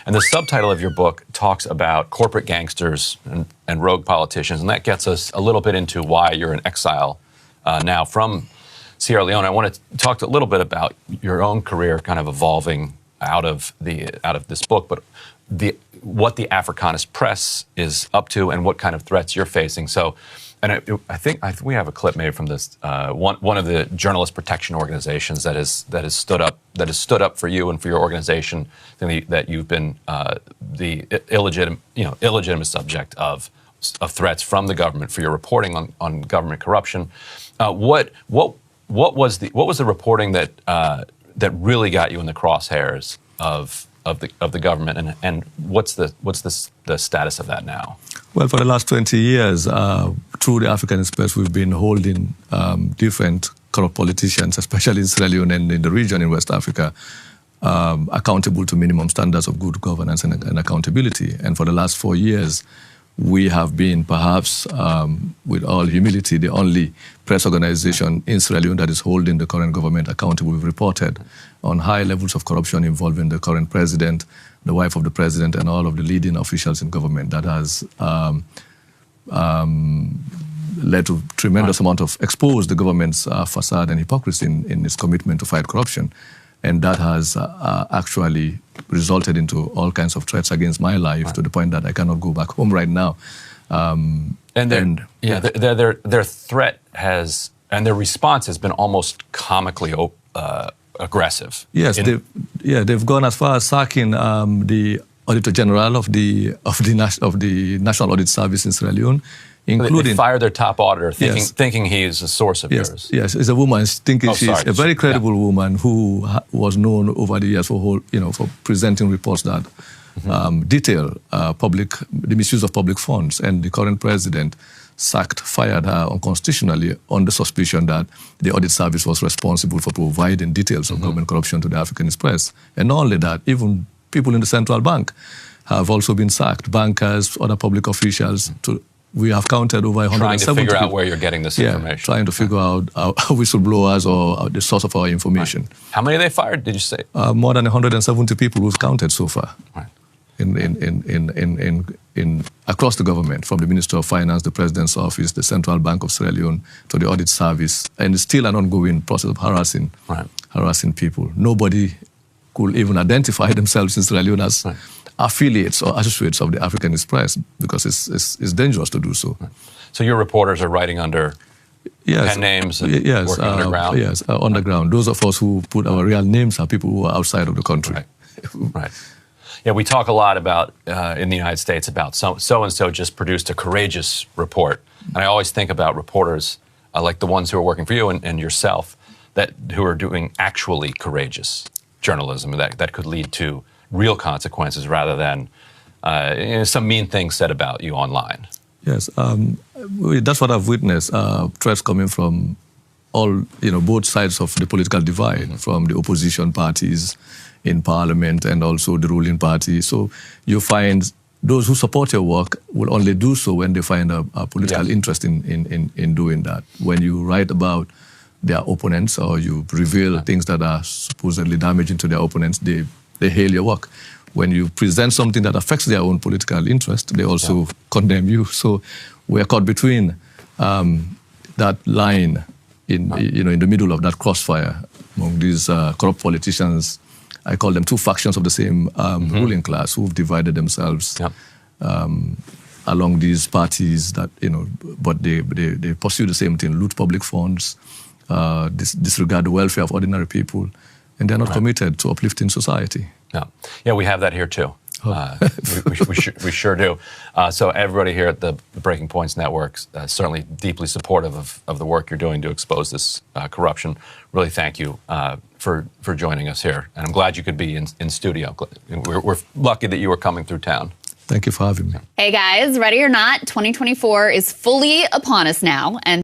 And the subtitle of your book talks about corporate gangsters and rogue politicians, and that gets us a little bit into why you're in exile now from Sierra Leone. I want to talk a little bit about your own career kind of evolving out of this book, but what the Africanist press is up to and what kind of threats you're facing. So, and I think we have a clip made from this one of the journalist protection organizations that has stood up for you and for your organization, that you've been the illegitimate subject of threats from the government for your reporting on government corruption. What was the reporting that really got you in the crosshairs of the government, and what's the status of that now? Well, for the last 20 years, through the Africanist press, we've been holding different corrupt politicians, especially in Sierra Leone and in the region in West Africa, accountable to minimum standards of good governance and accountability. And for the last 4 years, we have been, perhaps with all humility, the only press organization in Sierra Leone that is holding the current government accountable. We've reported on high levels of corruption involving the current president, the wife of the president, and all of the leading officials in government. That has led to tremendous amount of exposed the government's facade and hypocrisy in its commitment to fight corruption. And that has actually resulted into all kinds of threats against my life, to the point that I cannot go back home right now. Their threat has, and their response has been almost comically aggressive. Yes, they've gone as far as sacking the Auditor General of the National Audit Service in Sierra Leone, including... They fired their top auditor, thinking he is a source of yours. Yes, it's a woman thinking she's a very credible woman who was known over the years for presenting reports that detail the misuse of public funds. And the current president fired her unconstitutionally on the suspicion that the audit service was responsible for providing details of government corruption to the Africanist press. And not only that, even people in the central bank have also been sacked, bankers, other public officials. We have counted over 170 Trying to figure out where you're getting this information. Trying to figure out whistleblowers or the source of our information. Right. How many they fired, did you say? More than 170 people we've counted so far. Right. Across the government, from the Minister of Finance, the President's Office, the Central Bank of Sierra Leone, to the Audit Service, and it's still an ongoing process of harassing people. Nobody could even identify themselves in Sierra Leone as affiliates or associates of the Africanist press, because it's dangerous to do so. Right. So your reporters are writing under pen names and working underground? Yes, underground. Those of us who put our real names are people who are outside of the country. Right. Yeah, we talk a lot about, in the United States, about so-and-so just produced a courageous report. And I always think about reporters like the ones who are working for you and yourself, who are doing actually courageous journalism that could lead to real consequences rather than some mean things said about you online. Yes, that's what I've witnessed, threats coming from both sides of the political divide, from the opposition parties in parliament and also the ruling party. So you find those who support your work will only do so when they find a political interest in doing that. When you write about their opponents or you reveal things that are supposedly damaging to their opponents, they hail your work. When you present something that affects their own political interest, they also condemn you. So we're caught between that line in the middle of that crossfire among these corrupt politicians. I call them two factions of the same ruling class who've divided themselves along these parties that, but they pursue the same thing: loot public funds, disregard the welfare of ordinary people, and they're not committed to uplifting society. Yeah, we have that here too. We sure do. So everybody here at the Breaking Points Network certainly deeply supportive of the work you're doing to expose this corruption. Really thank you for joining us here. And I'm glad you could be in studio. We're lucky that you were coming through town. Thank you for having me. Hey guys, ready or not, 2024 is fully upon us now. And